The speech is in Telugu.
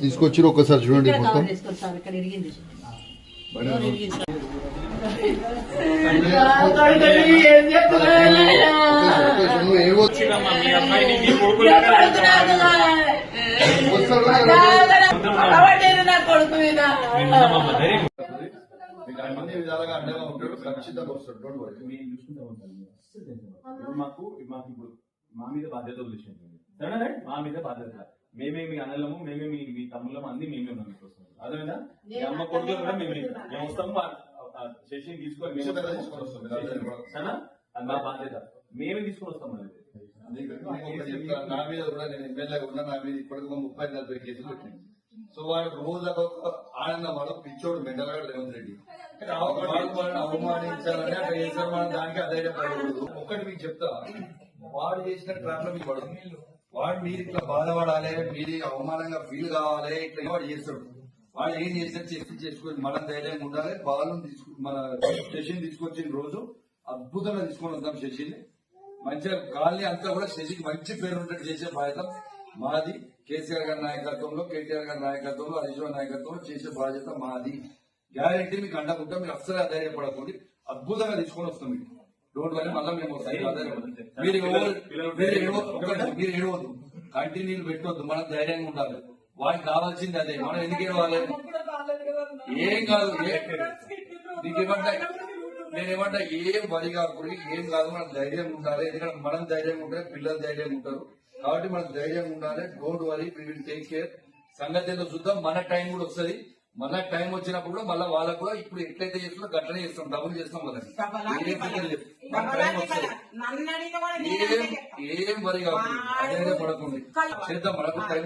తీసుకొచ్చి ఒకసారి చూడండి మొత్తం. అన్ని విధాలుగా అండగా ఉంటాడు, ఖచ్చితంగా వస్తాడు. మాకు ఇప్పుడు మా మీద బాధ్యత వదిలేసింది, సరేనా? మా మీద బాధ్యత, మేమే మీ అన్నలము, మేమే మీ తమ్ముళ్ళము, అన్ని మేమే ఉన్నాం మీకోసం. అదేవిధంగా మీ అమ్మ కొడుకులు కూడా మేము వస్తాము, శశిని తీసుకొని సరేనా? అది మా బాధ్యత, మేమే తీసుకొని వస్తాం. నా మీద కూడా నేను ఎమ్మెల్యేగా ఉన్నా, నా మీద ఇప్పటికి 30-40 కేసులు పెట్టింది. సో వాడు రోజు ఆనందం, వాడు పిచ్చోడు మెంటల్గా రేవంత్ రెడ్డి అవమానించాలని అక్కడ చేశారు. మనం దానికి అధైర్యపడకూడదు. ఒక్కటి మీకు చెప్తా, వాడు చేసిన ట్రాప్ లో మీకు పడదు. వాడు మీరు ఇట్లా బాధపడాలి, మీరు అవమానంగా ఫీల్ కావాలి, ఇట్లా వాడు చేస్తాడు. వాడు ఏం చేసినా చేసుకుని మనం ధైర్యంగా ఉండాలి. బాలను మన శశిని తీసుకొచ్చిన రోజు అద్భుతంగా తీసుకొని వద్దాం. శశిని మంచిగా కాలనీ అంతా కూడా శశికి మంచి పేరు ఉన్నట్టు చేసే బాధ్యత మాది. కేసీఆర్ గారి నాయకత్వంలో, కేటీఆర్ గారి నాయకత్వంలో, హరీష్ రావు నాయకత్వంలో చేసే బాధ్యత మాది. గ్యారెంటీ మీకు అండకుంటాం. మీరు అస్సలు అధైర్యపడకండి, అద్భుతంగా తీసుకొని వస్తాం. మీకు డోంట్ వరీ, మళ్ళీ మేము వస్తాం. మీరు ఏడవద్దు, కంటిన్యూలు పెట్టవద్దు, మనం ధైర్యంగా ఉండాలి. వాడికి కావాల్సింది అదే. మనం ఎందుకు ఏడవాలి? ఏం కాదు, నేనేమంటా ఏం వరి కాకూడదు, ఏం కాదు, మనం ధైర్యంగా ఉండాలి. ఎందుకంటే మనం ధైర్యంగా ఉంటే పిల్లలు ధైర్యంగా ఉంటారు. కాబట్టి మనం ధైర్యంగా ఉండాలి. Don't worry, we will take care. సంగతి ఏదో చూద్దాం. మన టైం కూడా వస్తుంది. మళ్ళా టైం వచ్చినప్పుడు కూడా మళ్ళీ వాళ్ళకు కూడా ఇప్పుడు ఎట్లయితే చేస్తుందో గట్లనే చేస్తాం, డబుల్ చేస్తాం. వాళ్ళకి ఏం వరి కాకుండా అదే పడకుండా చేద్దాం. మనకు టైం